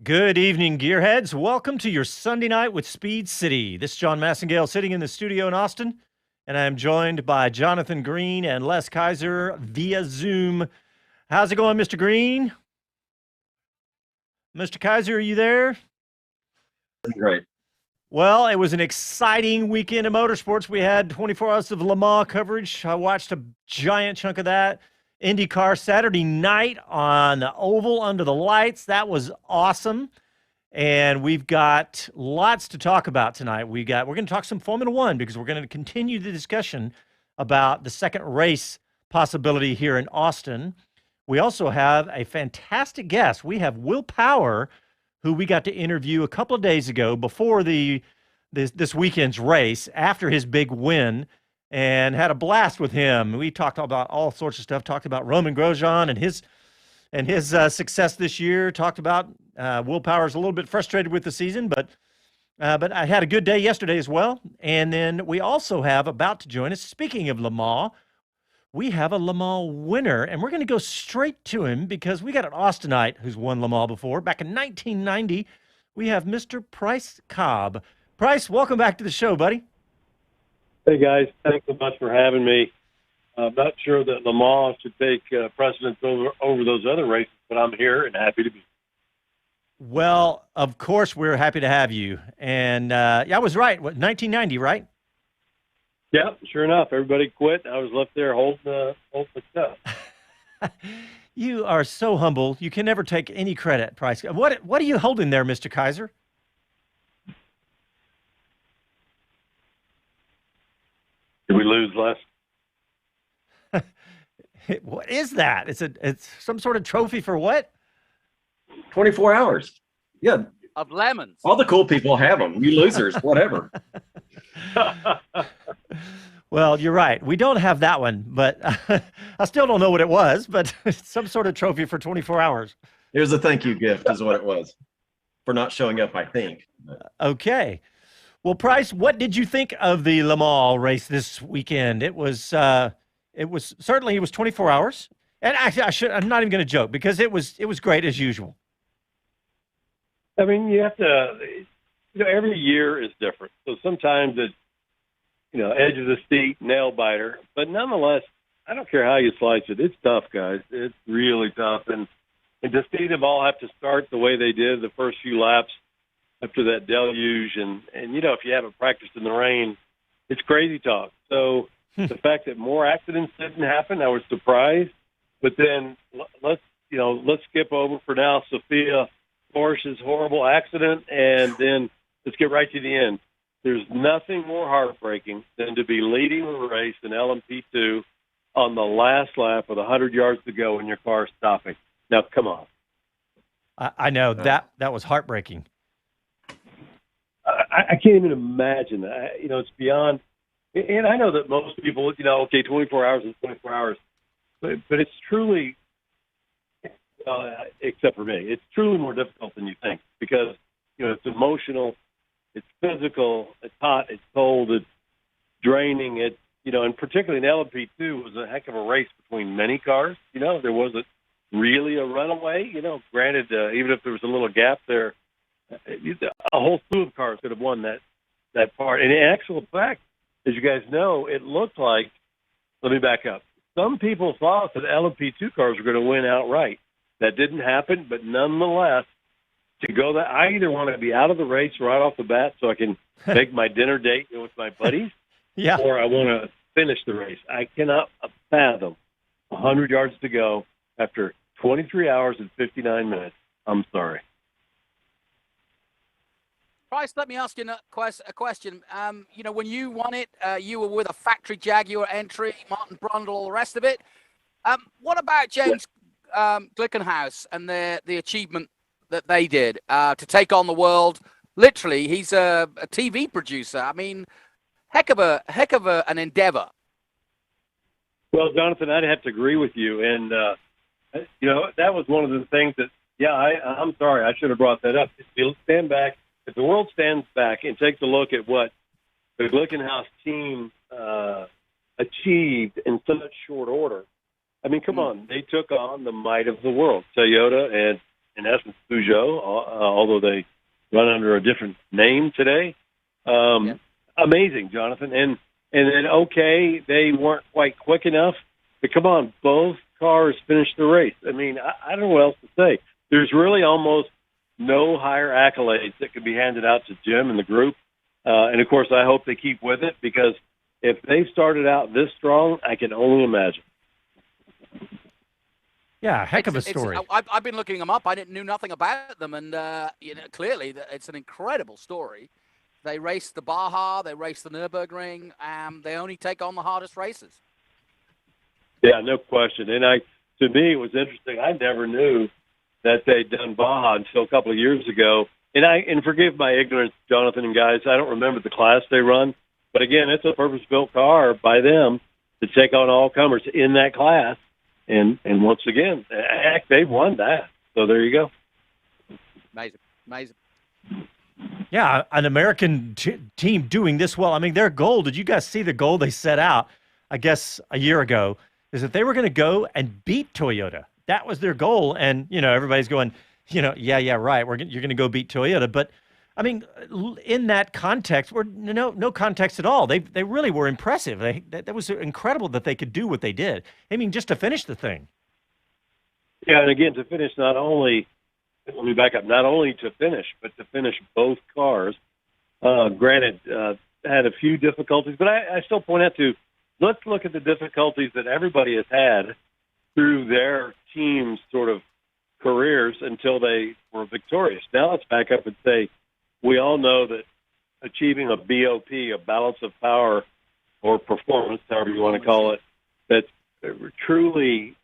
Good evening, gearheads. Welcome to your Sunday night with Speed City. This is John Massengale sitting in the studio in Austin, and I am joined by Jonathan Green and Les Kaiser via Zoom. How's it going, Mr. Green? Mr. Kaiser, are you there? Great. Well, it was an exciting weekend of motorsports. We had 24 hours of Le Mans coverage. I watched a giant chunk of that. IndyCar Saturday night on the oval under the lights. That was awesome. And we've got lots to talk about tonight. We're going to talk some Formula One because we're going to continue the discussion about the second race possibility here in Austin. We also have a fantastic guest. We have Will Power, who we got to interview a couple of days ago before this weekend's race after his big win, and had a blast with him. We talked about all sorts of stuff. Talked about Romain Grosjean and his success this year. Talked about Will Power's a little bit frustrated with the season, but I had a good day yesterday as well. And then we also have about to join us. Speaking of Le Mans, we have a Le Mans winner, and we're going to go straight to him because we got an Austinite who's won Le Mans before. Back in 1990, we have Mr. Price Cobb. Price, welcome back to the show, buddy. Hey, guys. Thanks so much for having me. I'm not sure that Le Mans should take precedence over those other races, but I'm here and happy to be. Well, of course, we're happy to have you. And yeah, I was right. What, 1990, right? Yeah, sure enough. Everybody quit. I was left there holding the stuff. You are so humble. You can never take any credit, Price. What are you holding there, Mr. Kaiser? Did we lose Les? What is that? It's some sort of trophy for what? 24 hours. Yeah. Of lemons. All the cool people have them. You losers, whatever. Well, you're right. We don't have that one, but I still don't know what it was, but it's some sort of trophy for 24 hours. It was a thank you gift is what it was for not showing up, I think. Okay. Well, Price, what did you think of the Le Mans race this weekend? It was certainly it was 24 hours. And actually, I'm not even going to joke because it was great as usual. I mean, you have to, every year is different. So sometimes it's, edge of the seat, nail biter. But nonetheless, I don't care how you slice it. It's tough, guys. It's really tough. And to see them all have to start the way they did the first few laps after that deluge. And if you haven't practiced in the rain, it's crazy talk. So the fact that more accidents didn't happen, I was surprised. But then let's skip over for now Sophia Porsche's horrible accident, and then let's get right to the end. There's nothing more heartbreaking than to be leading the race in LMP2 on the last lap with 100 yards to go and your car stopping. Now, come on. I know that was heartbreaking. I can't even imagine that. It's beyond. And I know that most people, 24 hours is 24 hours. But it's truly, except for me, it's truly more difficult than you think because, it's emotional, it's physical, it's hot, it's cold, it's draining, and particularly in LMP2 was a heck of a race between many cars. There wasn't really a runaway, granted, even if there was a little gap there, a whole slew of cars could have won that part. And in actual fact, as you guys know, it looked like, let me back up. Some people thought that LMP2 cars were going to win outright. That didn't happen, but nonetheless, to go that, I either want to be out of the race right off the bat so I can make my dinner date with my buddies, yeah, or I want to finish the race. I cannot fathom 100 yards to go after 23 hours and 59 minutes. I'm sorry. Price, let me ask you a question. When you won it, you were with a factory Jaguar entry, Martin Brundle, all the rest of it. What about James Glickenhaus and the achievement that they did to take on the world? Literally, he's a TV producer. I mean, heck of an endeavor. Well, Jonathan, I'd have to agree with you. And, that was one of the things that, I'm sorry, I should have brought that up. If you stand back, if the world stands back and takes a look at what the Glickenhaus team achieved in such short order, I mean, come on, they took on the might of the world, Toyota in essence, Peugeot, although they run under a different name today. Amazing, Jonathan. And then, okay, they weren't quite quick enough. But come on, both cars finished the race. I mean, I don't know what else to say. There's really almost no higher accolades that could be handed out to Jim and the group. And, of course, I hope they keep with it, because if they started out this strong, I can only imagine. Yeah, heck of a story. I've been looking them up. I knew nothing about them, and clearly it's an incredible story. They raced the Baja, they raced the Nürburgring, they only take on the hardest races. Yeah, no question. And to me, it was interesting. I never knew that they'd done Baja until a couple of years ago. And forgive my ignorance, Jonathan and guys, I don't remember the class they run. But again, it's a purpose-built car by them to take on all comers in that class. And once again, heck, they've won that. So there you go. Amazing. Yeah, an American team doing this well. I mean, their goal, did you guys see the goal they set out, I guess, a year ago, is that they were going to go and beat Toyota. That was their goal. And, everybody's going, yeah, right. You're going to go beat Toyota. But, I mean, in that context, no context at all. They really were impressive. That was incredible that they could do what they did. I mean, just to finish the thing. Yeah, and again, to finish let me back up, not only to finish, but to finish both cars. Granted, had a few difficulties, but I still point out let's look at the difficulties that everybody has had through their team's sort of careers until they were victorious. Now let's back up and say, we all know that achieving a BOP, a balance of power or performance, however you want to call it, that's truly,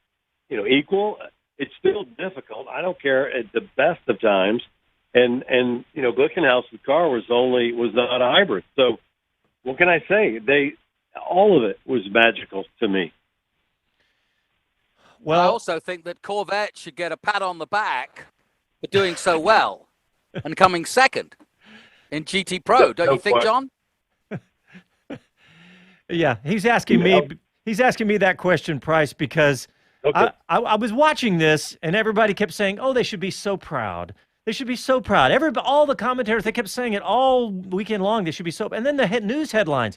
equal. It's still difficult. I don't care at the best of times. And Glickenhaus's car was not a hybrid. So what can I say? All of it was magical to me. Well, I also think that Corvette should get a pat on the back for doing so well and coming second in GT Pro. Don't you think, John? Yeah, he's asking me. He's asking me that question, Price, because I was watching this and everybody kept saying, "Oh, they should be so proud. They should be so proud." All the commentators, they kept saying it all weekend long. They should be so. And then the news headlines,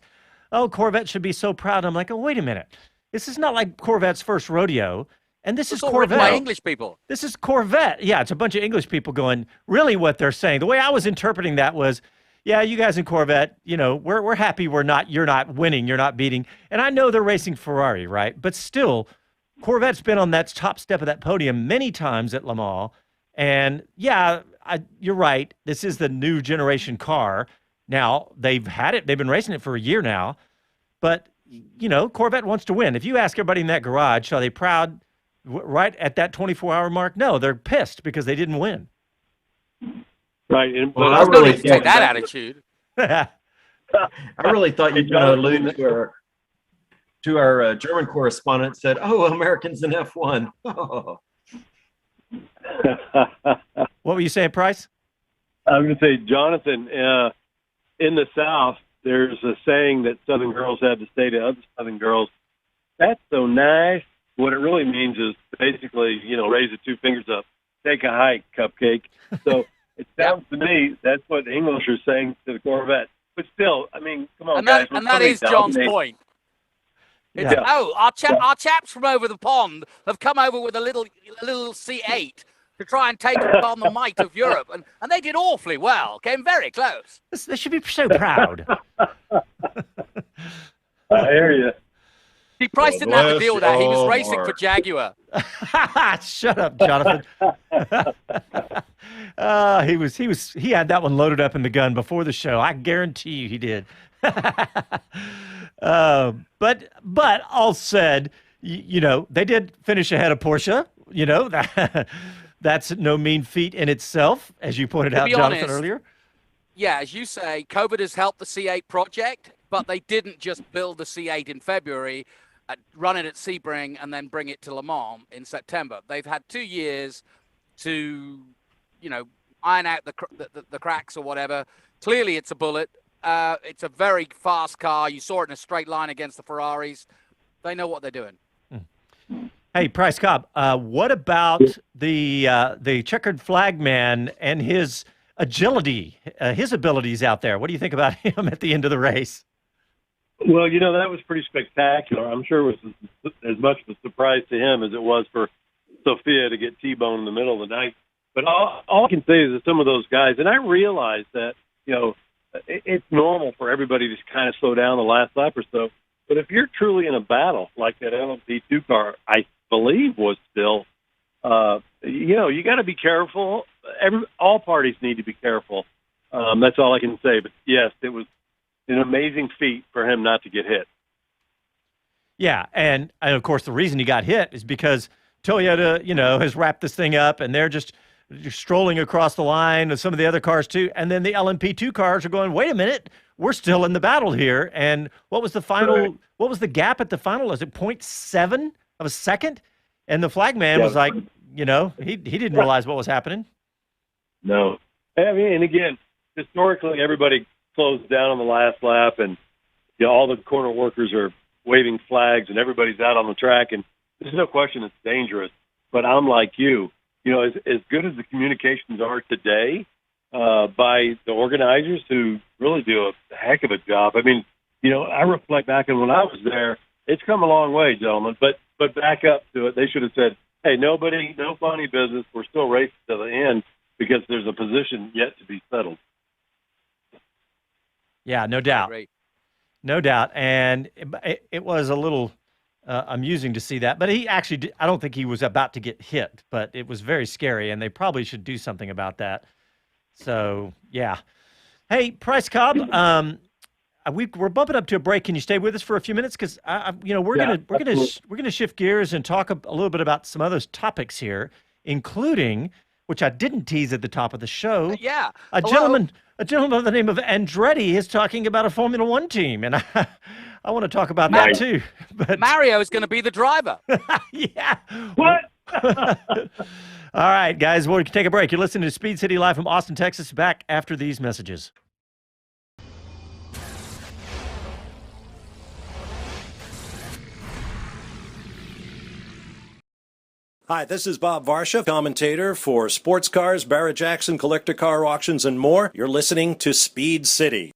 "Oh, Corvette should be so proud." I'm like, "Oh, wait a minute. This is not like Corvette's first rodeo." And this is Corvette. By English people. This is Corvette. Yeah, it's a bunch of English people going, really what they're saying. The way I was interpreting that was, yeah, you guys in Corvette, we're happy you're not winning, you're not beating. And I know they're racing Ferrari, right? But still, Corvette's been on that top step of that podium many times at Le Mans. And yeah, you're right. This is the new generation car. Now, they've had it. They've been racing it for a year now. But, Corvette wants to win. If you ask everybody in that garage, are they proud right at that 24-hour mark? No, they're pissed because they didn't win. Right. And, well, I really take that attitude. I really thought you'd allude to our German correspondent said, "Oh, Americans in F1." Oh. What were you saying, Price? I was going to say, Jonathan, in the South, there's a saying that Southern girls have to say to other Southern girls, "That's so nice." What it really means is basically, raise the two fingers up, take a hike, cupcake. So it sounds to me that's what the English are saying to the Corvette. But still, I mean, come on, guys. And that is John's point. Yeah. Our chaps from over the pond have come over with a little C8 to try and take on the might of Europe, and they did awfully well. Came very close. They should be so proud. I hear you. See, Price didn't have to deal with that. He was racing for Jaguar. Shut up, Jonathan. He had that one loaded up in the gun before the show. I guarantee you he did. But all said, they did finish ahead of Porsche. That's no mean feat in itself, as you pointed out, Jonathan, earlier. Yeah, as you say, COVID has helped the C8 project, but they didn't just build the C8 in February, run it at Sebring, and then bring it to Le Mans in September. They've had 2 years to, iron out the cracks or whatever. Clearly, it's a bullet. It's a very fast car. You saw it in a straight line against the Ferraris. They know what they're doing. Hey, Price Cobb, what about the checkered flag man and his agility, his abilities out there? What do you think about him at the end of the race? Well, that was pretty spectacular. I'm sure it was as much of a surprise to him as it was for Sophia to get T-boned in the middle of the night. But all I can say is that some of those guys, and I realize that, it's normal for everybody to kind of slow down the last lap or so. But if you're truly in a battle like that LMP2 car, I believe was still, you got to be careful. All parties need to be careful. That's all I can say. But yes, it was an amazing feat for him not to get hit. Yeah, and of course the reason he got hit is because Toyota, has wrapped this thing up, and they're just strolling across the line, and some of the other cars too. And then the LMP2 cars are going, wait a minute, we're still in the battle here. And what was the final? Right. What was the gap at the final? Was it 0.7 of a second? And the flagman was like, he didn't realize what was happening. No, I mean, and again, historically, everybody slows down on the last lap, and all the corner workers are waving flags, and everybody's out on the track, and there's no question it's dangerous. But I'm like you. As good as the communications are today by the organizers who really do a heck of a job. I mean, I reflect back on when I was there, it's come a long way, gentlemen. But back up to it, they should have said, hey, no funny business. We're still racing to the end because there's a position yet to be settled. Yeah, no doubt. Great. No doubt. And it was a little amusing to see that. But he actually, I don't think he was about to get hit, but it was very scary, and they probably should do something about that. So, yeah. Hey, Price Cobb, we're bumping up to a break. Can you stay with us for a few minutes? Because we're gonna shift gears and talk a little bit about some other topics here, including, which I didn't tease at the top of the show. Yeah. A gentleman by the name of Andretti is talking about a Formula One team, and I want to talk about that too. But Mario is going to be the driver. yeah. What? All right, guys, we'll take a break. You're listening to Speed City live from Austin, Texas. Back after these messages. Hi, this is Bob Varsha, commentator for Sports Cars, Barrett-Jackson, Collector Car Auctions, and more. You're listening to Speed City.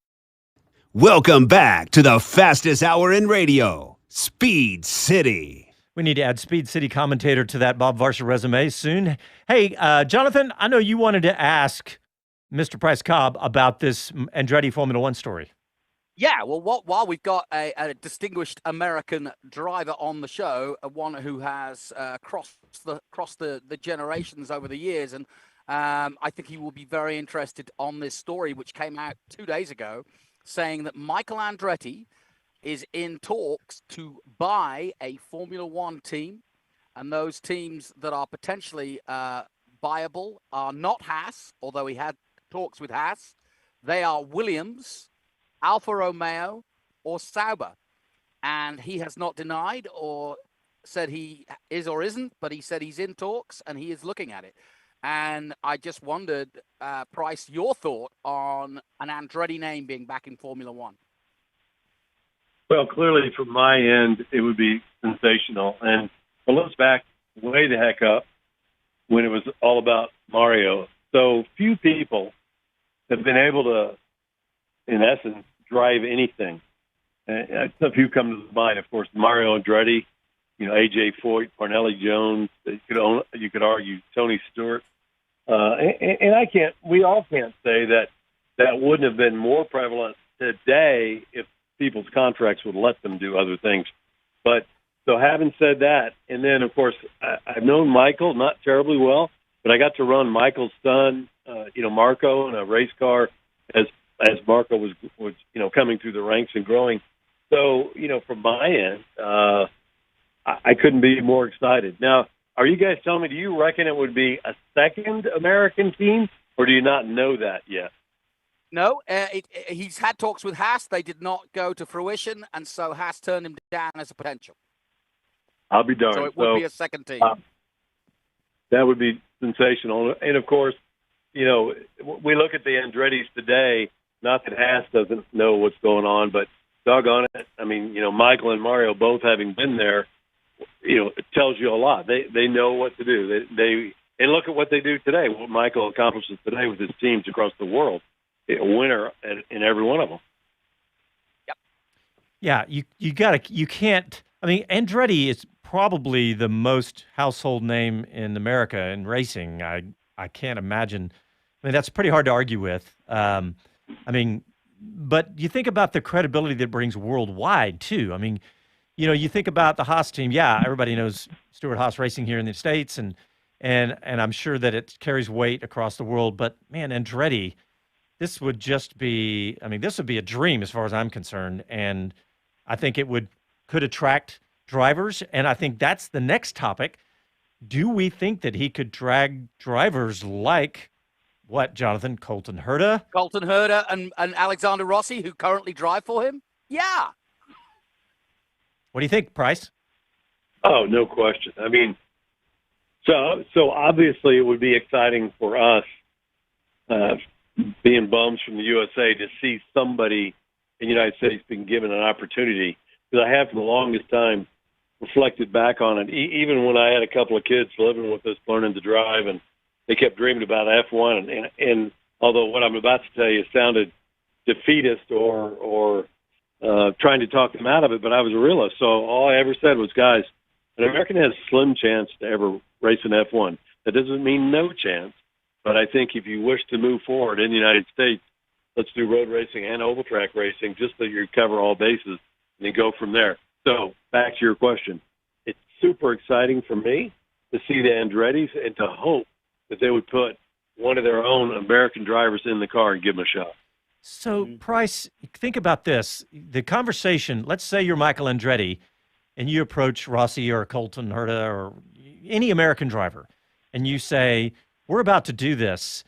Welcome back to the fastest hour in radio, Speed City. We need to add Speed City commentator to that Bob Varsha resume soon. Hey, Jonathan, I know you wanted to ask Mr. Price Cobb about this Andretti Formula One story. Yeah, well, while we've got a distinguished American driver on the show, one who has crossed the generations over the years, and I think he will be very interested on this story, which came out 2 days ago, saying that Michael Andretti is in talks to buy a Formula One team, and those teams that are potentially viable are not Haas, although he had talks with Haas. They are Williams, Alfa Romeo, or Sauber. And he has not denied or said he is or isn't, but he said he's in talks and he is looking at it. And I just wondered, Price, your thought on an Andretti name being back in Formula One. Well, clearly from my end, it would be sensational. And let's back way the heck up when it was all about Mario. So few people have been able to, in essence, drive anything. A few come to mind, of course, Mario Andretti, A.J. Foyt, Parnelli Jones. You could argue Tony Stewart. And we all can't say that wouldn't have been more prevalent today if people's contracts would let them do other things. But so having said that, and then, of course, I've known Michael not terribly well, but I got to run Michael's son, Marco, in a race car as Marco was coming through the ranks and growing. So, from my end, I couldn't be more excited. Now, are you guys telling me, do you reckon it would be a second American team, or do you not know that yet? No, he's had talks with Haas. They did not go to fruition, and so Haas turned him down as a potential. I'll be darned. So it would be a second team. That would be sensational. And, of course, we look at the Andrettis today, not that Haas doesn't know what's going on, but doggone it. I mean, Michael and Mario both having been there, it tells you a lot. They know what to do. And look at what they do today. What Michael accomplishes today with his teams across the world, a winner in every one of them. Yeah, you can't. I mean, Andretti is probably the most household name in America in racing. I can't imagine. I mean, that's pretty hard to argue with. I mean, but you think about the credibility that it brings worldwide too. I mean, you think about the Haas team. Yeah, everybody knows Stuart Haas Racing here in the States, and I'm sure that it carries weight across the world. But man, Andretti, this would just be. I mean, this would be a dream as far as I'm concerned, and I think it could attract drivers, and I think that's the next topic. Do we think that he could drag drivers like what, Jonathan? Colton Herta? Colton Herta and Alexander Rossi, who currently drive for him? Yeah. What do you think, Price? Oh, no question. I mean, so obviously it would be exciting for us, being bums from the USA, to see somebody in the United States being given an opportunity. Because I have for the longest time reflected back on it, even when I had a couple of kids living with us, learning to drive, and they kept dreaming about F1. And although what I'm about to tell you sounded defeatist or trying to talk them out of it, but I was a realist. So all I ever said was, guys, an American has a slim chance to ever race an F1. That doesn't mean no chance, but I think if you wish to move forward in the United States, let's do road racing and oval track racing just so you cover all bases and then go from there. So back to your question. It's super exciting for me to see the Andrettis and to hope that they would put one of their own American drivers in the car and give them a shot. So, Price, think about this. The conversation, let's say you're Michael Andretti and you approach Rossi or Colton Herta or any American driver, and you say, we're about to do this.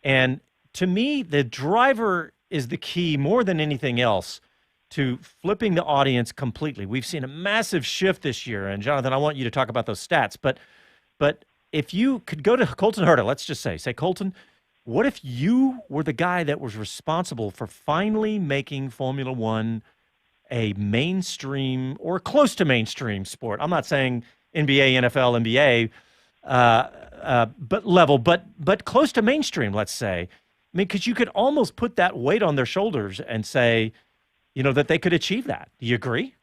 And to me, the driver is the key more than anything else to flipping the audience completely. We've seen a massive shift this year. And, Jonathan, I want you to talk about those stats. But if you could go to Colton Herta, let's just say, Colton, what if you were the guy that was responsible for finally making Formula One a mainstream or close to mainstream sport? I'm not saying NBA, NFL, NBA, but level, but close to mainstream, let's say. I mean, because you could almost put that weight on their shoulders and say, that they could achieve that. Do you agree?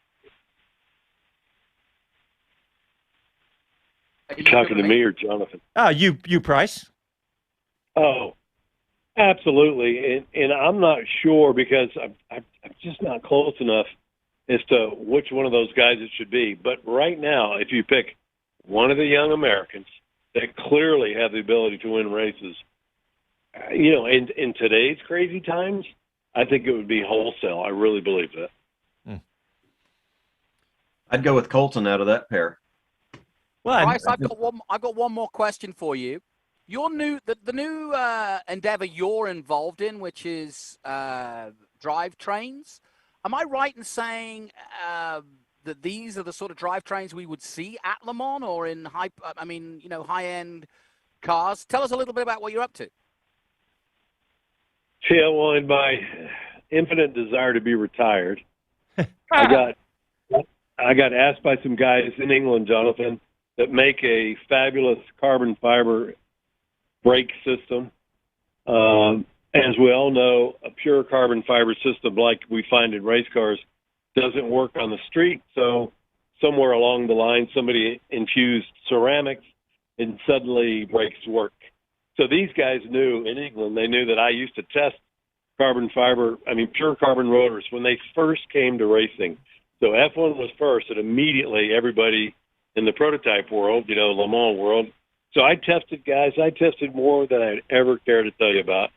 Are you talking to me or Jonathan? You, Price. Oh, absolutely. And I'm not sure because I'm just not close enough as to which one of those guys it should be. But right now, if you pick one of the young Americans that clearly have the ability to win races, in today's crazy times, I think it would be wholesale. I really believe that. I'd go with Colton out of that pair. Well, Bryce, I've got one more question for you. Your the new endeavor you're involved in, which is drivetrains. Am I right in saying that these are the sort of drivetrains we would see at Le Mans or in high-end cars? Tell us a little bit about what you're up to. Yeah, well, in my infinite desire to be retired, I got asked by some guys in England, Jonathan, that make a fabulous carbon fiber brake system. As we all know, a pure carbon fiber system like we find in race cars doesn't work on the street. So somewhere along the line, somebody infused ceramics and suddenly brakes work. So these guys knew in England, they knew that I used to test pure carbon rotors when they first came to racing. So F1 was first, and immediately everybody in the prototype world, Le Mans world. So I tested more than I'd ever care to tell you about,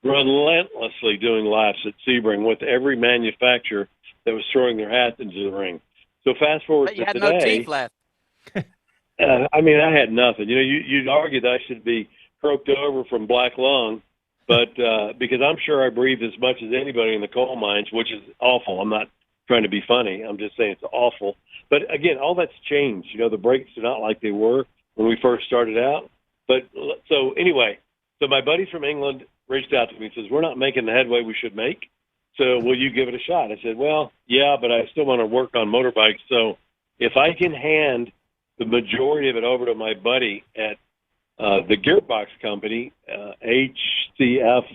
relentlessly doing laps at Sebring with every manufacturer that was throwing their hat into the ring. So fast forward to today. You had no teeth left. I had nothing. You'd argue that I should be croaked over from black lung, but because I'm sure I breathe as much as anybody in the coal mines, which is awful. I'm not trying to be funny. I'm just saying it's awful. But again, all that's changed. The brakes are not like they were when we first started out. But so anyway, my buddies from England reached out to me and says, we're not making the headway we should make. So will you give it a shot? I said, well, yeah, but I still want to work on motorbikes. So if I can hand the majority of it over to my buddy at the gearbox company, HCF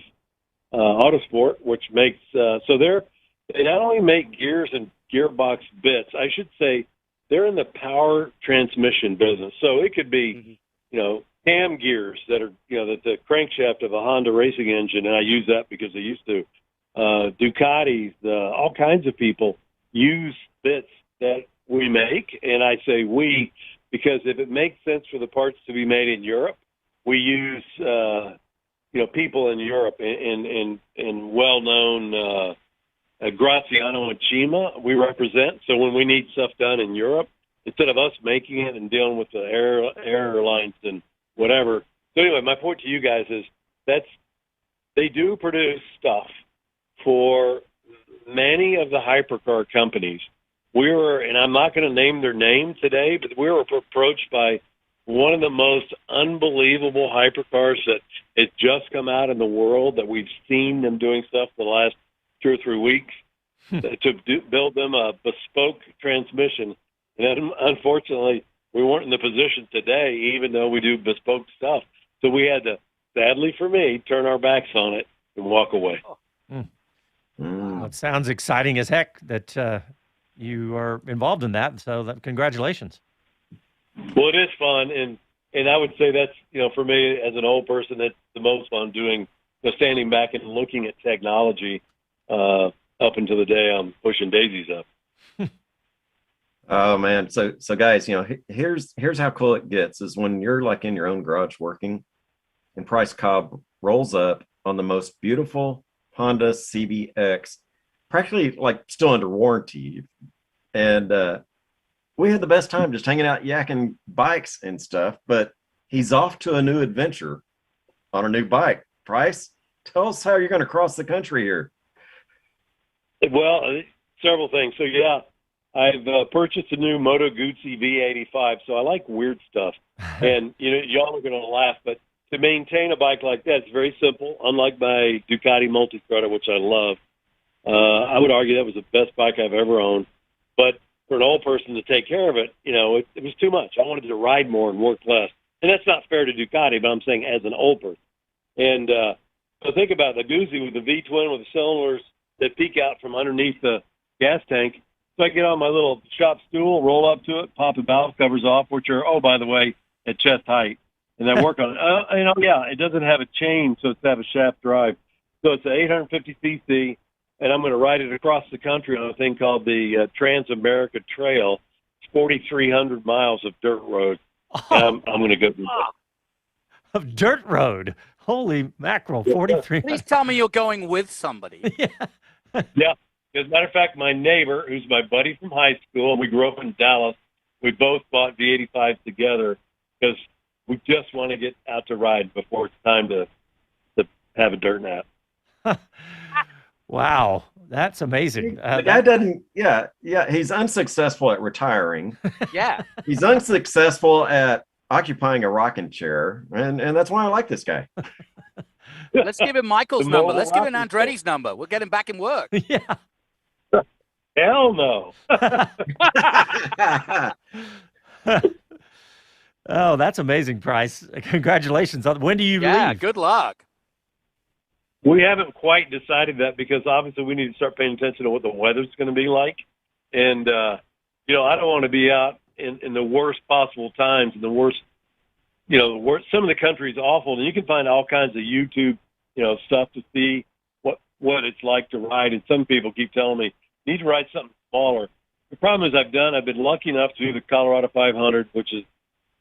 Autosport, which makes they not only make gears and gearbox bits. I should say they're in the power transmission business. So it could be, cam gears that are, that the crankshaft of a Honda racing engine, and I use that because they used to. Ducatis, all kinds of people use bits that we make, and I say we because if it makes sense for the parts to be made in Europe, we use people in Europe in well-known Graziano and Cima we represent. So when we need stuff done in Europe, instead of us making it and dealing with the airlines and whatever. So anyway, my point to you guys is they do produce stuff for many of the hypercar companies. And I'm not going to name their name today, but we were approached by one of the most unbelievable hypercars that has just come out in the world that we've seen them doing stuff for the last 2 or 3 weeks to build them a bespoke transmission. And unfortunately, we weren't in the position today, even though we do bespoke stuff. So we had to, sadly for me, turn our backs on it and walk away. Well, it sounds exciting as heck that you are involved in that. So congratulations. Well, it is fun, and I would say that's for me as an old person, that's the most fun doing, standing back and looking at technology up until the day I'm pushing daisies up. Oh man, so guys, here's how cool it gets is when you're like in your own garage working, and Price Cobb rolls up on the most beautiful Honda CBX, practically like still under warranty, and we had the best time just hanging out yakking bikes and stuff, but he's off to a new adventure on a new bike. Price, tell us how you're going to cross the country here. Well, several things. So, yeah, I've purchased a new Moto Guzzi V85, so I like weird stuff. And, y'all are going to laugh, but to maintain a bike like that, it's very simple, unlike my Ducati Multistrada, which I love. I would argue that was the best bike I've ever owned. But for an old person to take care of it, it was too much. I wanted to ride more and work less. And that's not fair to Ducati, but I'm saying as an old person. And so think about the Guzzi with the V-twin with the cylinders that peek out from underneath the gas tank. So I get on my little shop stool, roll up to it, pop the valve covers off, which are, oh, by the way, at chest height. And then work on it. It doesn't have a chain, so it's to have a shaft drive. So it's an 850cc. And I'm going to ride it across the country on a thing called the Trans-America Trail. It's 4,300 miles of dirt road. I'm going to go do that. Of dirt road. Holy mackerel, 43. Please tell me you're going with somebody. Yeah. As a matter of fact, my neighbor, who's my buddy from high school, and we grew up in Dallas, we both bought V85s together because we just want to get out to ride before it's time to have a dirt nap. Wow, that's amazing. The guy doesn't, he's unsuccessful at retiring. Yeah. He's unsuccessful at occupying a rocking chair, and that's why I like this guy. Let's give him Michael's number. Let's give him Andretti's number. We'll get him back in work. Yeah. Hell no. Oh, that's amazing, Price. Congratulations. When do you leave? Good luck. We haven't quite decided that because obviously we need to start paying attention to what the weather's going to be like. And, I don't want to be out in the worst possible times and the worst, some of the country's awful. And you can find all kinds of YouTube, stuff to see what it's like to ride. And some people keep telling me, you need to ride something smaller. The problem is I've been lucky enough to do the Colorado 500, which is,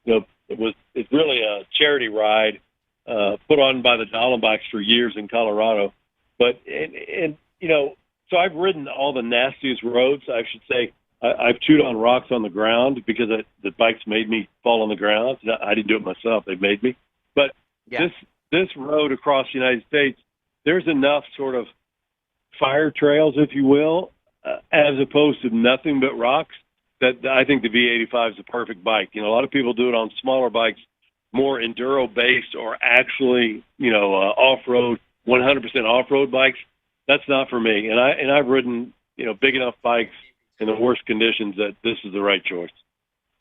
it's really a charity ride. Put on by the Dollenbachs for years in Colorado. But, so I've ridden all the nastiest roads. I should say I've chewed on rocks on the ground because the bikes made me fall on the ground. I didn't do it myself. They made me. But this road across the United States, there's enough sort of fire trails, if you will, as opposed to nothing but rocks, that I think the V85 is the perfect bike. A lot of people do it on smaller bikes, more enduro-based or actually, off-road, 100% off-road bikes. That's not for me. And I've ridden, big enough bikes in the worst conditions that this is the right choice.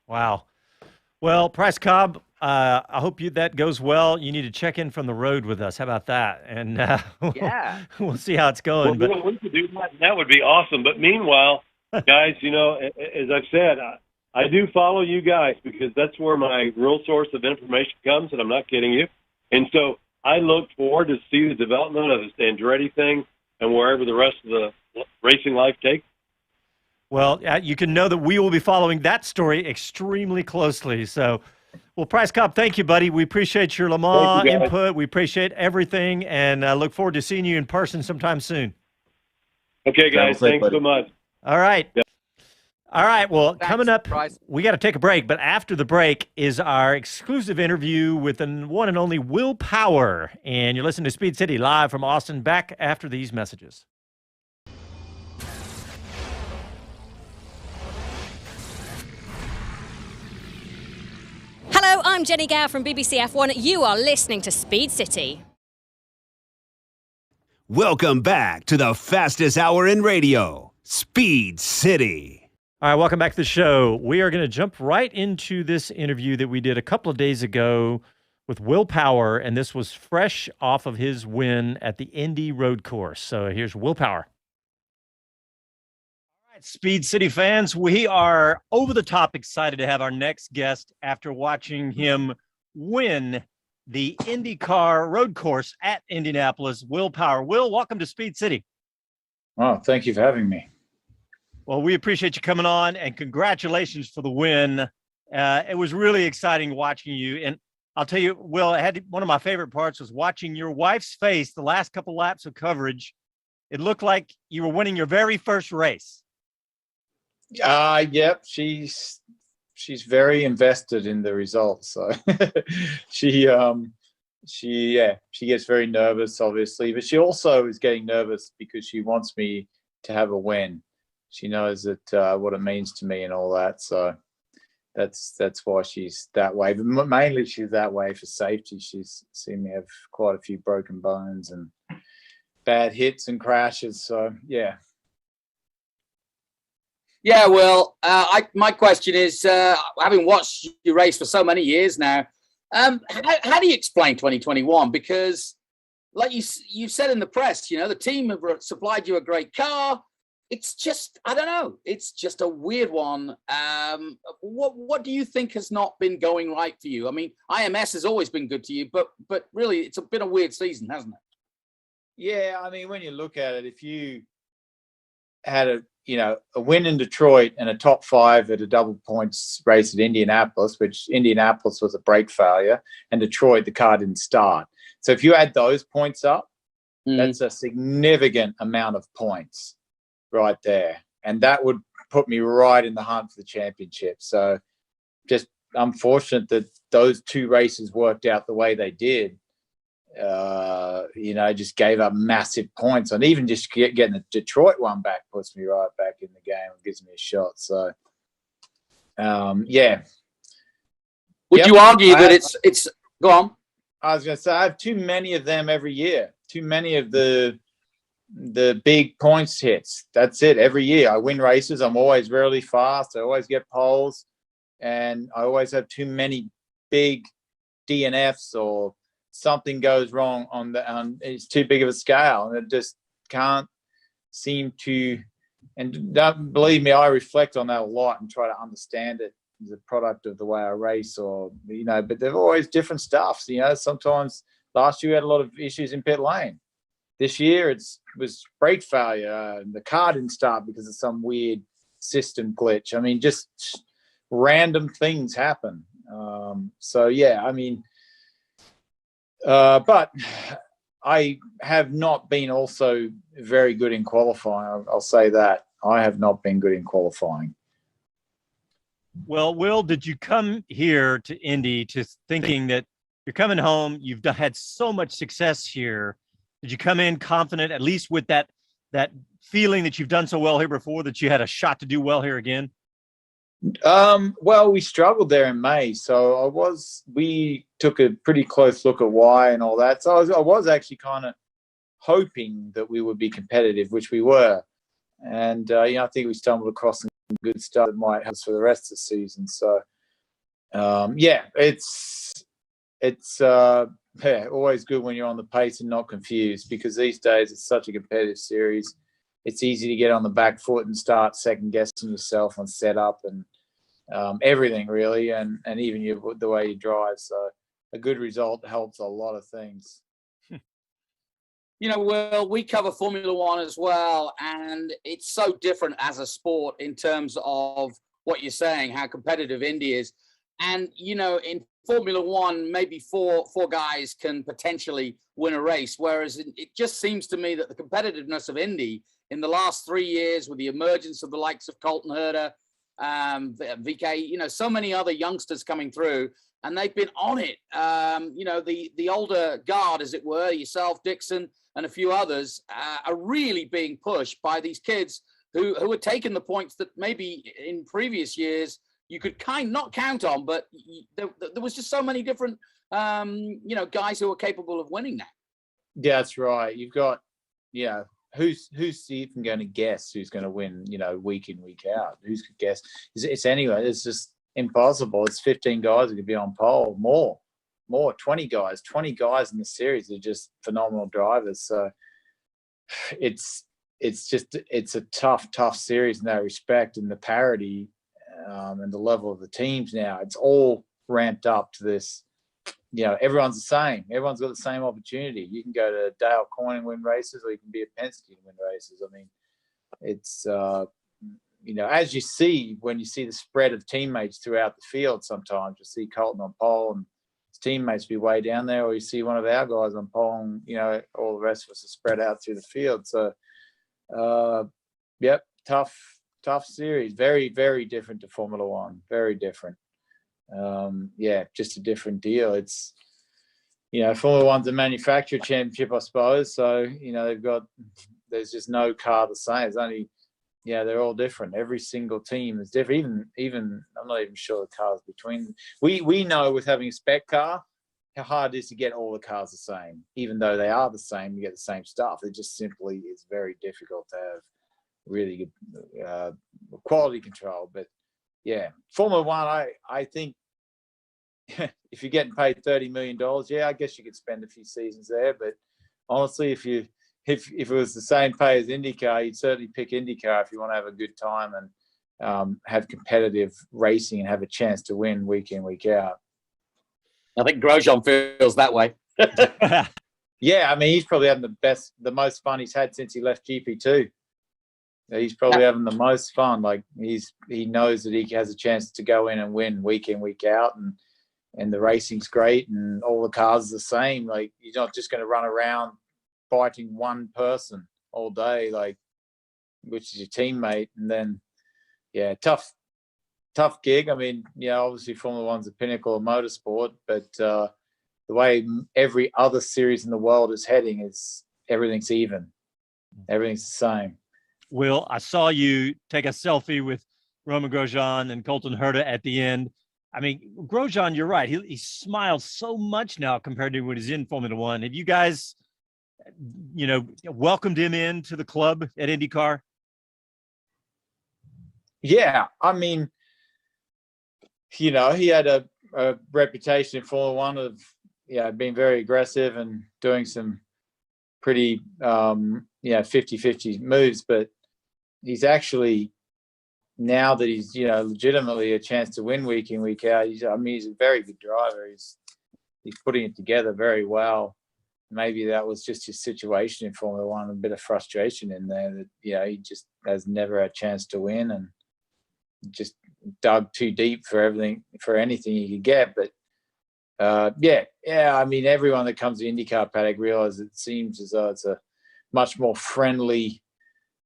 Wow. Well, Price Cobb, I hope that goes well. You need to check in from the road with us. How about that? And Yeah. we'll see how it's Well, going. But we could do that. That would be awesome. But meanwhile, guys, as I've said, I do follow you guys because that's where my real source of information comes, and I'm not kidding you. And so I look forward to see the development of this Andretti thing and wherever the rest of the racing life takes. well, you can know that we will be following that story extremely closely. So, well, Price Cobb, thank you, buddy. We appreciate your Le Mans Thank you, guys. input. We appreciate everything, and look forward to seeing you in person sometime soon. Okay, guys, Travel safe, thanks buddy. so much. All right. Yeah. All right. Well, Thanks, coming up, Price. we got to take a break, but after the break is our exclusive interview with the one and only Will Power. And you're listening to Speed City live from Austin, back after these messages. Hello, I'm Jenny Gow from BBC F1. You are listening to Speed City. Welcome back to the fastest hour in radio, Speed City. All right, welcome back to the show. We are going to jump right into this interview that we did a couple of days ago with Will Power, and this was fresh off of his win at the Indy road course. So here's Will Power. All right, Speed City fans, we are over the top excited to have our next guest after watching him win the IndyCar road course at Indianapolis. Will Power. Will, welcome to Speed City. Oh, thank you for having me. Well, we appreciate you coming on, and congratulations for the win. It was really exciting watching you. And I'll tell you, Will, one of my favorite parts was watching your wife's face the last couple laps of coverage. It looked like you were winning your very first race. Yep, she's very invested in the results. So she gets very nervous, obviously, but she also is getting nervous because she wants me to have a win. She knows that what it means to me and all that. So that's why she's that way. But mainly she's that way for safety. She's seen me have quite a few broken bones and bad hits and crashes. So yeah. Yeah, well, my question is, having watched you race for so many years now, how do you explain 2021? Because, like you said in the press, the team have supplied you a great car. It's just, I don't know, it's just a weird one. What do you think has not been going right for you? I mean, IMS has always been good to you, but really, it's been a weird season, hasn't it? Yeah, I mean, when you look at it, if you had a win in Detroit and a top 5 at a double points race at Indianapolis, which Indianapolis was a brake failure, and Detroit, the car didn't start. So if you add those points up, that's a significant amount of points right there. And that would put me right in the hunt for the championship. So just unfortunate that those 2 races worked out the way they did. Just gave up massive points, and even just getting the Detroit one back puts me right back in the game and gives me a shot. So, yeah. Would you argue that it's go on? I was going to say I have too many of them every year. Too many of the big points hits. That's it. Every year I win races. I'm always really fast. I always get poles, and I always have too many big DNFs or something goes wrong on it's too big of a scale, and it just can't seem to. And don't believe me, I reflect on that a lot and try to understand it as a product of the way I race, but they're always different stuff. Sometimes last year we had a lot of issues in pit lane. This year it was brake failure. The car didn't start because of some weird system glitch. I mean, just random things happen. But I have not been also very good in qualifying. I'll say that. I have not been good in qualifying. Well, Will, did you come here to Indy thinking that you're coming home, you've had so much success here? Did you come in confident, at least with that feeling that you've done so well here before, that you had a shot to do well here again? Well, we struggled there in May, so we took a pretty close look at why and all that. So I was actually kind of hoping that we would be competitive, which we were. And, I think we stumbled across some good stuff that might help us for the rest of the season. So, Yeah, always good when you're on the pace and not confused, because these days it's such a competitive series. It's easy to get on the back foot and start second guessing yourself on setup and everything really, and even the way you drive. So a good result helps a lot of things. Well, we cover Formula One as well, and it's so different as a sport in terms of what you're saying, how competitive Indy is. And, in Formula One, maybe four guys can potentially win a race, whereas it just seems to me that the competitiveness of Indy in the last 3 years, with the emergence of the likes of Colton Herta, VK, so many other youngsters coming through, and they've been on it. The older guard, as it were, yourself, Dixon, and a few others, are really being pushed by these kids who are taking the points that maybe in previous years you could not count on, but there was just so many different, guys who are capable of winning that. Yeah, that's right. You've got, who's even going to guess who's going to win, week in, week out? Who's could guess? It's anyway, it's just impossible. It's 15 guys who could be on pole, more 20 guys in the series are just phenomenal drivers. So it's a tough series in that respect, and the parity and the level of the teams now, it's all ramped up to this. Everyone's the same. Everyone's got the same opportunity. You can go to Dale Coyne and win races, or you can be a Penske and win races. I mean, it's as you see when you see the spread of teammates throughout the field. Sometimes you see Colton on pole and his teammates be way down there, or you see one of our guys on pole, and all the rest of us are spread out through the field. So, tough series. Very, very different to Formula One. Very different. Just a different deal. It's, Formula One's a manufacturer championship, I suppose. So, there's just no car the same. It's only, they're all different. Every single team is different. Even I'm not even sure the cars between. We know with having a spec car how hard it is to get all the cars the same. Even though they are the same, you get the same stuff. It just simply is very difficult to have really good quality control. But yeah, Formula One, I think if you're getting paid $30 million, I guess you could spend a few seasons there. But honestly, if it was the same pay as IndyCar, you'd certainly pick IndyCar if you want to have a good time and have competitive racing and have a chance to win week in, week out. I think Grosjean feels that way. Yeah, I mean, he's probably having the most fun he's had since he left GP2. He's probably having the most fun. Like he knows that he has a chance to go in and win week in, week out, and the racing's great and all the cars are the same. Like, you're not just going to run around fighting one person all day, like, which is your teammate. And then, tough gig. I mean, obviously Formula One's the pinnacle of motorsport, but the way every other series in the world is heading is everything's even. Everything's the same. Will, I saw you take a selfie with Romain Grosjean and Colton Herta at the end. I mean, Grosjean, you're right. He smiles so much now compared to when he's in Formula One. Have you guys, welcomed him into the club at IndyCar? Yeah, I mean, he had a reputation in Formula One of, being very aggressive and doing some pretty, 50-50 moves. But he's actually, now that he's, legitimately a chance to win week in, week out, he's a very good driver. He's putting it together very well. Maybe that was just his situation in Formula One, a bit of frustration in there that, he just has never had a chance to win and just dug too deep for anything he could get. But I mean, everyone that comes to IndyCar paddock realizes it seems as though it's a much more friendly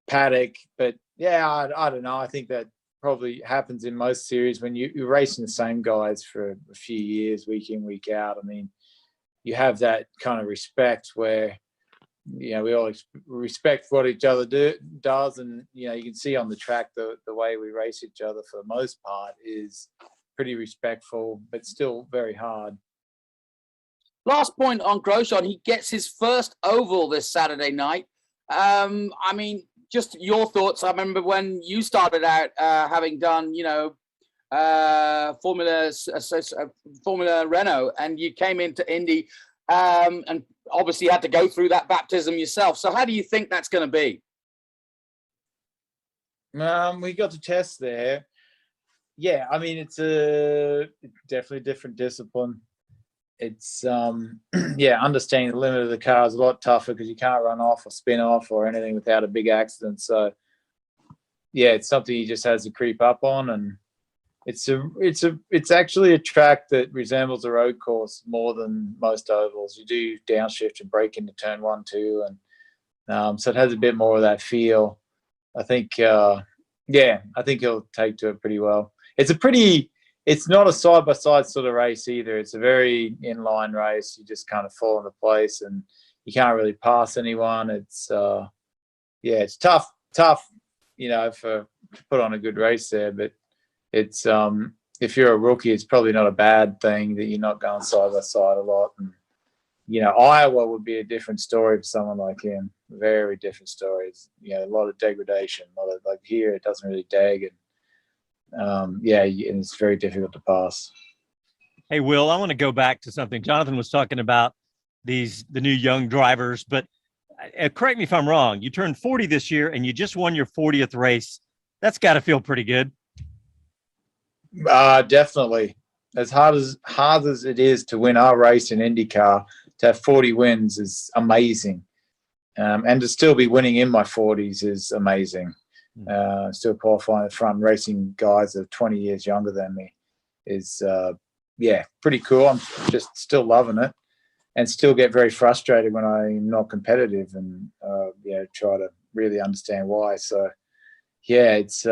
paddock. But I don't know. I think that probably happens in most series when you're racing the same guys for a few years, week in, week out. I mean, you have that kind of respect where, we all respect what each other does. And, you can see on the track, the way we race each other for the most part is pretty respectful, but still very hard. Last point on Grosjean, he gets his first oval this Saturday night. I mean, just your thoughts. I remember when you started out having done, Formula Renault, and you came into Indy, and obviously had to go through that baptism yourself. So how do you think that's going to be? We got to test there. Yeah, I mean, it's definitely a different discipline. It's understanding the limit of the car is a lot tougher because you can't run off or spin off or anything without a big accident. So yeah, it's something he just has to creep up on, and it's actually a track that resembles a road course more than most ovals. You do downshift and brake into turn 1, 2, and so it has a bit more of that feel. I think I think he'll take to it pretty well. It's not a side-by-side sort of race either. It's a very inline race. You just kind of fall into place, and you can't really pass anyone. It's it's tough, to put on a good race there. But it's if you're a rookie, it's probably not a bad thing that you're not going side-by-side a lot. And Iowa would be a different story for someone like him. Very different stories. A lot of degradation. A lot of, like here, it doesn't really dag, and and it's very difficult to pass. Hey, Will, I want to go back to something Jonathan was talking about, the new young drivers, but correct me if I'm wrong. You turned 40 this year, and you just won your 40th race. That's got to feel pretty good. Definitely. As hard as it is to win our race in IndyCar, to have 40 wins is amazing. And to still be winning in my 40s is amazing. Still qualifying at the front, racing guys that are 20 years younger than me is, pretty cool. I'm just still loving it, and still get very frustrated when I'm not competitive, and, try to really understand why. So, it's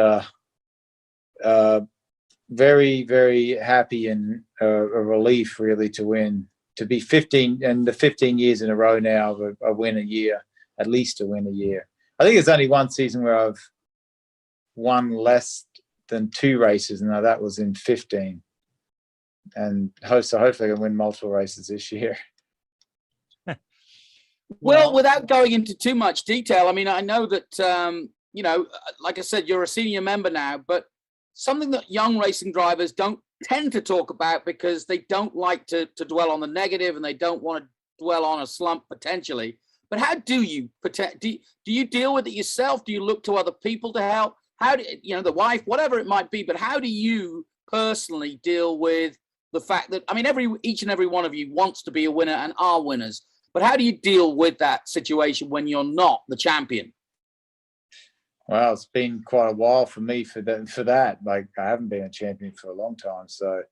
very, very happy and a relief really to win, to be 15 and the 15 years in a row now of a win a year, at least a win a year. I think there's only one season where I've won less than 2 races, and that was in 15. And so hopefully I can win multiple races this year. Well, without going into too much detail, I mean, I know that, like I said, you're a senior member now, but something that young racing drivers don't tend to talk about because they don't like to dwell on the negative, and they don't want to dwell on a slump potentially. But how do you do you deal with it yourself? Do you look to other people to help? How do the wife, whatever it might be, but how do you personally deal with the fact that, I mean, each and every one of you wants to be a winner and are winners, but how do you deal with that situation when you're not the champion? Well, it's been quite a while for me for that. Like, I haven't been a champion for a long time. So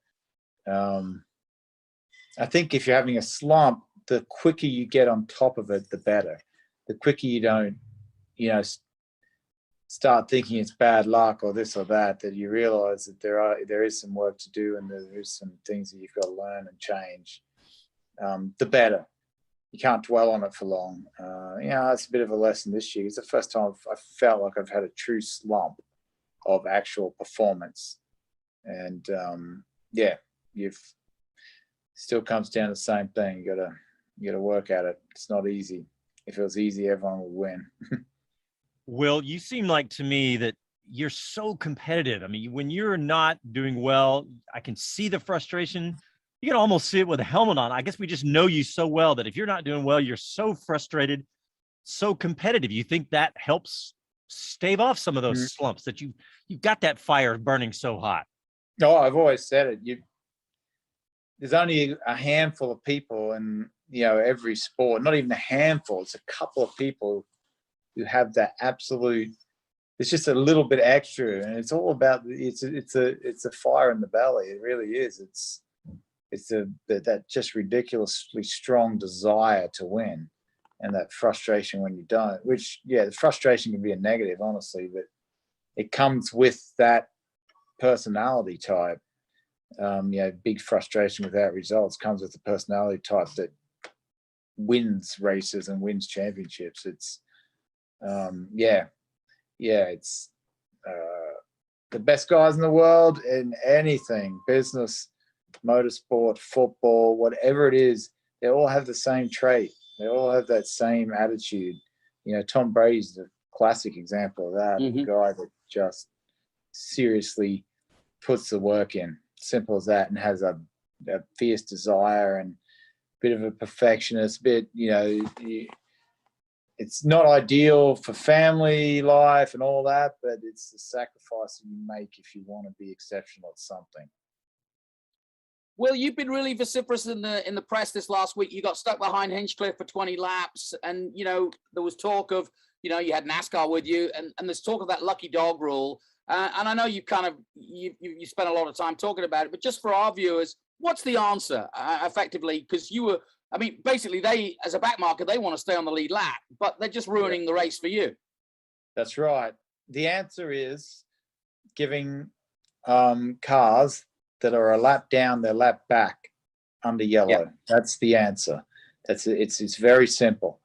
I think if you're having a slump, the quicker you get on top of it, the better. The quicker you don't, start thinking it's bad luck or this or that you realize that there is some work to do, and there is some things that you've got to learn and change, the better. You can't dwell on it for long. It's a bit of a lesson this year. It's the first time I felt like I've had a true slump of actual performance. And you've still comes down to the same thing. You gotta work at it. It's not easy. If it was easy, everyone would win. Will, you seem like to me that you're so competitive. I mean, when you're not doing well, I can see the frustration. You can almost see it with a helmet on. I guess we just know you so well that if you're not doing well, you're so frustrated, so competitive. You think that helps stave off some of those slumps, that you've got that fire burning so hot? No, I've always said it. There's only a handful of people in every sport. Not even a handful. It's a couple of people who have that absolute. It's just a little bit extra, and it's all about. It's a fire in the belly. It really is. It's that just ridiculously strong desire to win, and that frustration when you don't, which, the frustration can be a negative, honestly, but it comes with that personality type. Big frustration without results comes with the personality type that wins races and wins championships. It's, it's the best guys in the world in anything, business, motorsport, football, whatever it is, they all have the same trait. They all have that same attitude. Tom Brady's the classic example of that. A guy that just seriously puts the work in. Simple as that, and has a fierce desire and a bit of a perfectionist. It's not ideal for family life and all that, but it's the sacrifice that you make if you want to be exceptional at something. Will, you've been really vociferous in the press this last week. You got stuck behind Hinchcliffe for 20 laps, and there was talk of you had NASCAR with you, and there's talk of that lucky dog rule. And I know you you spent a lot of time talking about it, but just for our viewers, what's the answer effectively? Because basically they, as a back marker, they want to stay on the lead lap, but they're just ruining the race for you. That's right. The answer is giving cars that are a lap down their lap back under yellow. Yeah. That's the answer. It's very simple,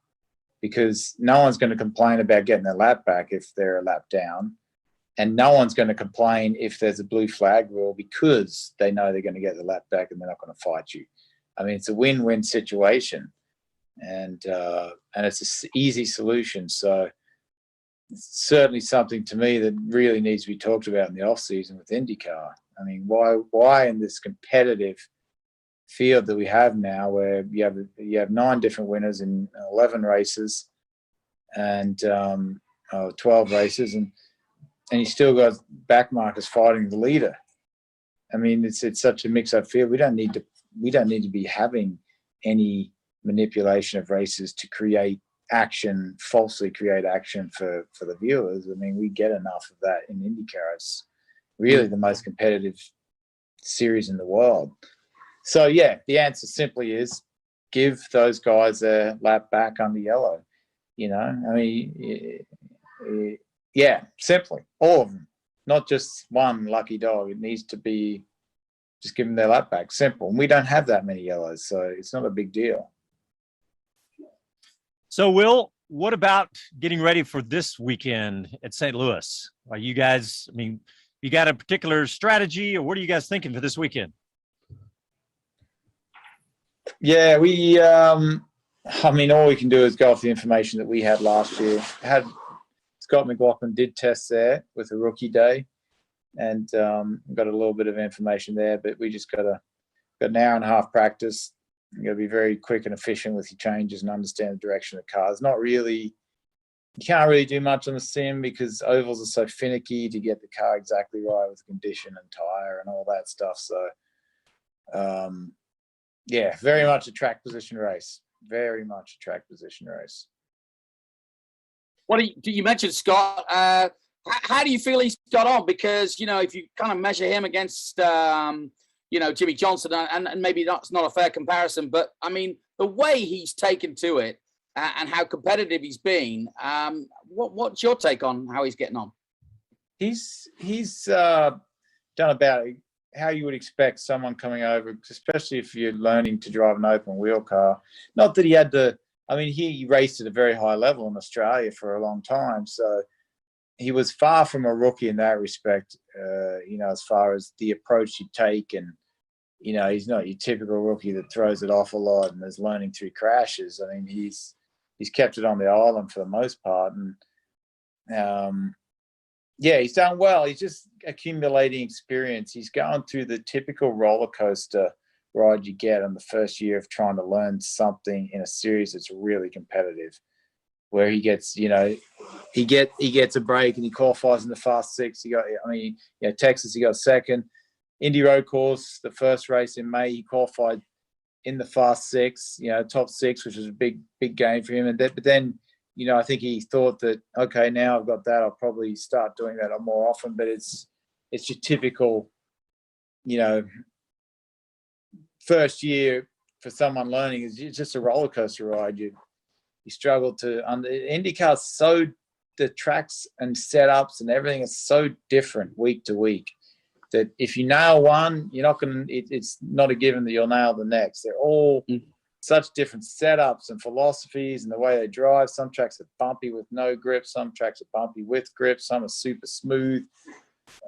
because no one's going to complain about getting their lap back if they're a lap down. And no one's going to complain if there's a blue flag rule, because they know they're going to get the lap back and they're not going to fight you. I mean, it's a win-win situation, and it's an easy solution. So it's certainly something to me that really needs to be talked about in the off season with IndyCar. I mean, why in this competitive field that we have now, where you have 9 different winners in 11 races and 12 races, and you still got back markers fighting the leader. I mean, it's such a mix-up field. We don't need to be having any manipulation of races to create action, falsely create action for the viewers. I mean, we get enough of that in IndyCar. It's really the most competitive series in the world. So yeah, the answer simply is give those guys a lap back under yellow. I mean, yeah, simply all of them, not just one lucky dog. It needs to be just give them their lap back. Simple. And we don't have that many yellows, so it's not a big deal. So, Will, what about getting ready for this weekend at St. Louis? Are you guys, you got a particular strategy, or what are you guys thinking for this weekend? Yeah, we, all we can do is go off the information that we had last year. Scott McLaughlin did test there with a rookie day, and got a little bit of information there, but we just got an hour and a half practice. You got to be very quick and efficient with your changes and understand the direction of the cars. You can't really do much on the sim because ovals are so finicky to get the car exactly right with condition and tire and all that stuff. So, yeah, very much a track position race. Very much a track position race. What you mentioned, Scott? How do you feel he's got on? Because if you kind of measure him against Jimmy Johnson, and maybe that's not a fair comparison, but I mean the way he's taken to it and how competitive he's been. What's your take on how he's getting on? He's done about how you would expect someone coming over, especially if you're learning to drive an open wheel car. Not that he had to. He raced at a very high level in Australia for a long time, so he was far from a rookie in that respect, as far as the approach you take. And, he's not your typical rookie that throws it off a lot and is learning through crashes. I mean, he's kept it on the island for the most part. And, he's done well. He's just accumulating experience. He's going through the typical roller coaster ride you get on the first year of trying to learn something in a series that's really competitive, where he gets, he gets a break and he qualifies in the fast 6. Texas, he got second. Indy Road Course, the first race in May, he qualified in the fast 6, top 6, which was a big game for him. But then, I think he thought that, okay, now I've got that, I'll probably start doing that more often. But it's your typical, first year for someone learning is just a roller coaster ride. You struggle to IndyCar. So the tracks and setups and everything is so different week to week that if you nail one, you're not going to. It's not a given that you'll nail the next. They're all such different setups and philosophies and the way they drive. Some tracks are bumpy with no grip. Some tracks are bumpy with grip. Some are super smooth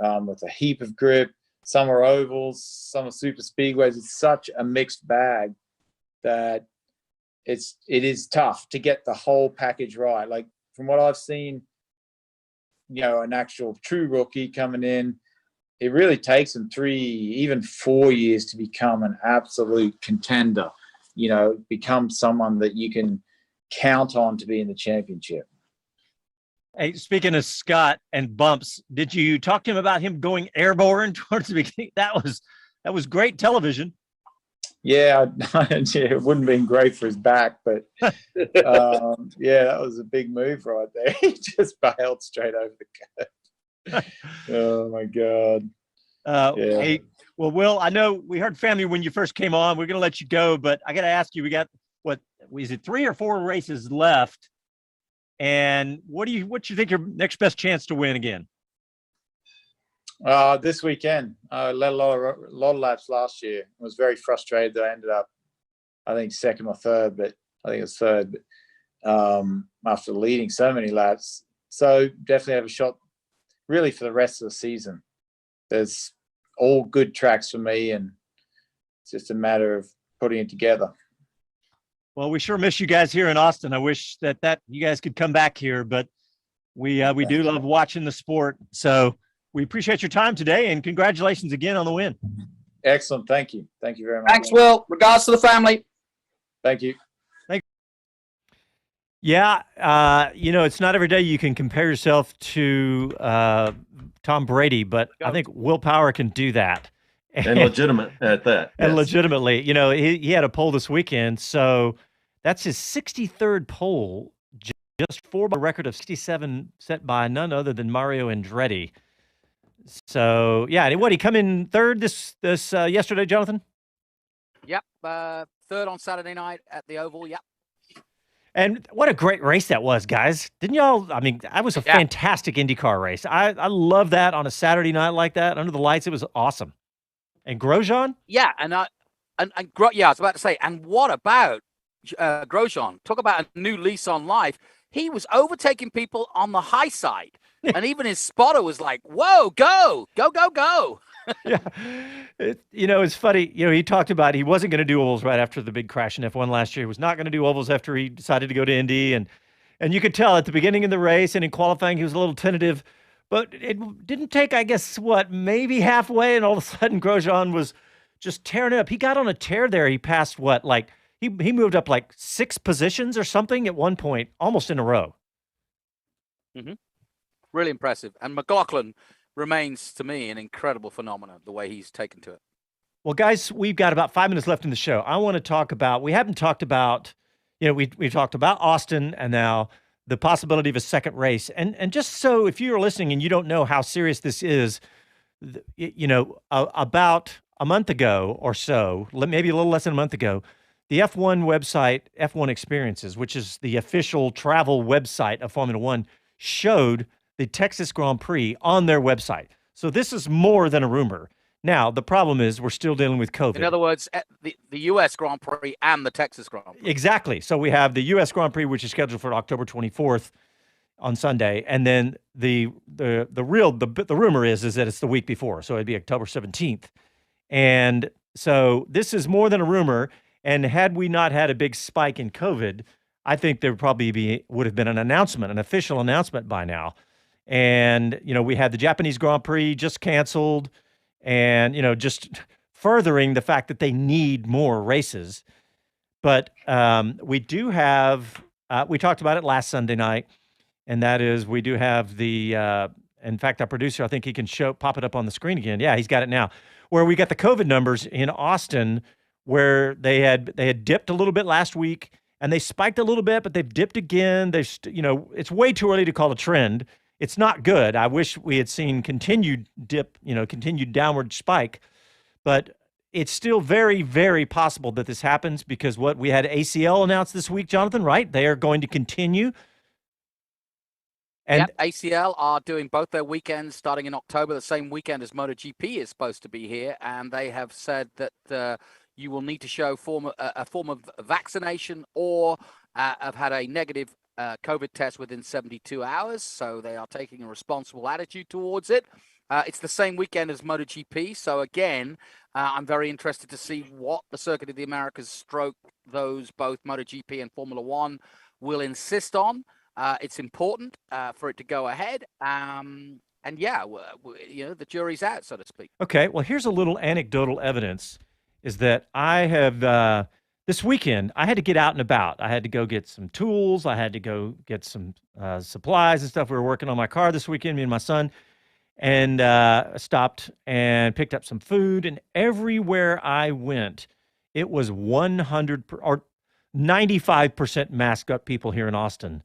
with a heap of grip. Some are ovals. Some are super speedways. It's such a mixed bag that it is tough to get the whole package right. Like from what I've seen, an actual true rookie coming in, it really takes them 3, even 4 years to become an absolute contender. Become someone that you can count on to be in the championship. Hey, speaking of Scott and bumps, did you talk to him about him going airborne towards the beginning? That was great television. Yeah, it wouldn't have been great for his back, but that was a big move right there. He just bailed straight over the curb. Oh my God. Hey, well, Will, I know we heard family when you first came on. We're going to let you go, but I got to ask you, we got is it 3 or 4 races left? And what do you think your next best chance to win again? This weekend, I led a lot of laps last year. I was very frustrated that I ended up, I think, second or third, but I think it was third. After leading so many laps, so definitely have a shot, really, for the rest of the season. There's all good tracks for me, and it's just a matter of putting it together. Well, we sure miss you guys here in Austin. I wish that you guys could come back here, but we do love watching the sport. So we appreciate your time today, and congratulations again on the win. Excellent. Thank you. Thank you very much. Thanks, Will. Regards to the family. Thank you. Yeah, it's not every day you can compare yourself to Tom Brady, but I think Will Power can do that. And legitimate at that. And legitimately, he had a pole this weekend, so that's his 63rd pole, just 4 by a record of 67 set by none other than Mario Andretti. So, yeah, he come in third this yesterday, Jonathan? Yep, third on Saturday night at the Oval, yep. And what a great race that was, guys. Didn't y'all? I mean, that was a fantastic IndyCar race. I love that on a Saturday night like that, under the lights. It was awesome. And Grosjean? Yeah, I was about to say, and what about Grosjean? Talk about a new lease on life. He was overtaking people on the high side, and even his spotter was like, "Whoa, go!" Yeah, it's funny. He talked about he wasn't going to do ovals right after the big crash in F1 last year. He was not going to do ovals after he decided to go to Indy, and you could tell at the beginning of the race and in qualifying he was a little tentative. But it didn't take, I guess, maybe halfway, and all of a sudden Grosjean was just tearing it up. He got on a tear there. He passed he moved up 6 positions or something at one point, almost in a row. Mm-hmm. Really impressive. And McLaughlin remains, to me, an incredible phenomenon, the way he's taken to it. Well, guys, we've got about 5 minutes left in the show. I want to talk about, we haven't talked about, we've talked about Austin and now the possibility of a second race. And just so if you're listening and you don't know how serious this is, about a month ago or so, maybe a little less than a month ago, the F1 website, F1 Experiences, which is the official travel website of Formula One, showed the Texas Grand Prix on their website. So this is more than a rumor. Now, the problem is we're still dealing with COVID. In other words, the U.S. Grand Prix and the Texas Grand Prix. Exactly. So we have the U.S. Grand Prix, which is scheduled for October 24th on Sunday, and then the rumor is that it's the week before, so it'd be October 17th. And so this is more than a rumor. And had we not had a big spike in COVID, I think there would have been an announcement, an official announcement by now. And we had the Japanese Grand Prix just canceled. And, just furthering the fact that they need more races. But we do have, we talked about it last Sunday night, and that is we do have in fact, our producer, I think he can pop it up on the screen again. Yeah, he's got it now. Where we got the COVID numbers in Austin, where they had dipped a little bit last week, and they spiked a little bit, but they've dipped again. It's way too early to call a trend. It's not good. I wish we had seen continued dip, continued downward spike, but it's still very, very possible that this happens because we had ACL announced this week, Jonathan, right? They are going to continue. And ACL are doing both their weekends starting in October, the same weekend as MotoGP is supposed to be here, and they have said that you will need to show a form of vaccination or have had a negative COVID test within 72 hours, so they are taking a responsible attitude towards it. It's the same weekend as MotoGP, so again, I'm very interested to see what the Circuit of the Americas those both MotoGP and Formula One will insist on. It's important for it to go ahead. and yeah, the jury's out, so to speak. Okay, well, here's a little anecdotal evidence is that I have this weekend, I had to get out and about. I had to go get some tools. I had to go get some supplies and stuff. We were working on my car this weekend, me and my son, and stopped and picked up some food. And everywhere I went, it was 100 or 95% masked up people here in Austin.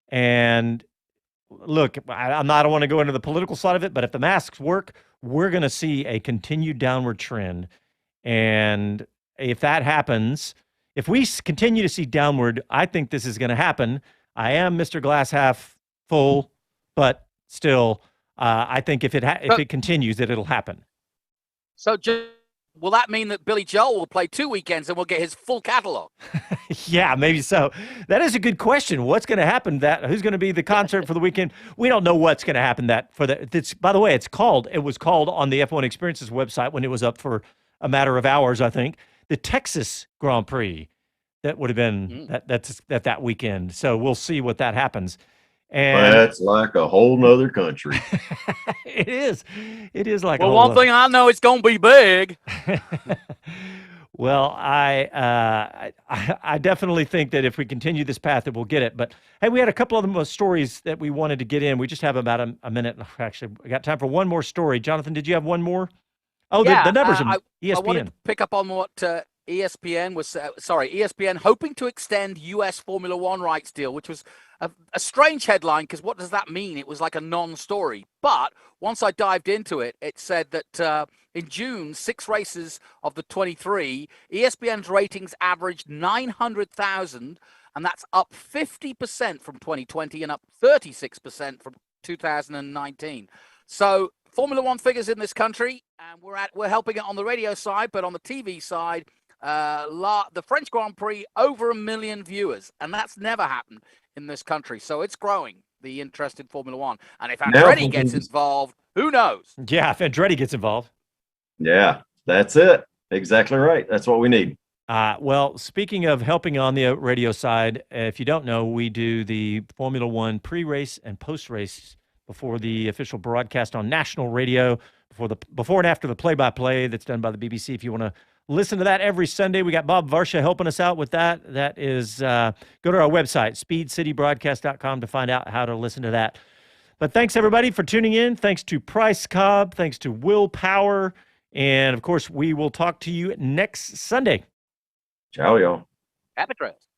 And look, I don't want to go into the political side of it, but if the masks work, we're going to see a continued downward trend. And if that happens, if we continue to see downward, I think this is going to happen. I am Mr. Glass half full, but still, I think if it continues, that it'll happen. So, will that mean that Billy Joel will play 2 weekends and we'll get his full catalog? Yeah, maybe so. That is a good question. What's going to happen? Who's going to be the concert for the weekend? We don't know what's going to happen. By the way, it was called on the F1 Experiences website when it was up for a matter of hours, I think, the Texas Grand Prix. That would have been that weekend. So we'll see what that happens. And that's like a whole nother country. It is like. Well, one thing I know, it's going to be big. Well, I definitely think that if we continue this path, that we'll get it. But hey, we had a couple of the stories that we wanted to get in. We just have about a minute. Actually, we got time for one more story. Jonathan, did you have one more? Oh, yeah, the numbers. ESPN. I wanted to pick up on what ESPN was. ESPN hoping to extend U.S. Formula One rights deal, which was a strange headline because what does that mean? It was like a non-story. But once I dived into it, it said that in June, 6 races of the 23, ESPN's ratings averaged 900,000, and that's up 50% from 2020 and up 36% from 2019. So Formula One figures in this country, and we're helping it on the radio side, but on the TV side, the French Grand Prix, over 1 million viewers, and that's never happened in this country. So it's growing, the interest in Formula One. And if Andretti gets involved, who knows? Yeah, if Andretti gets involved. Yeah, that's it. Exactly right. That's what we need. Well, speaking of helping on the radio side, if you don't know, we do the Formula One pre-race and post-race before the official broadcast on national radio, before and after the play-by-play that's done by the BBC. If you want to listen to that every Sunday, we got Bob Varsha helping us out with that. That is, go to our website, speedcitybroadcast.com, to find out how to listen to that. But thanks, everybody, for tuning in. Thanks to Price Cobb. Thanks to Will Power. And, of course, we will talk to you next Sunday. Ciao, y'all. Happy trails.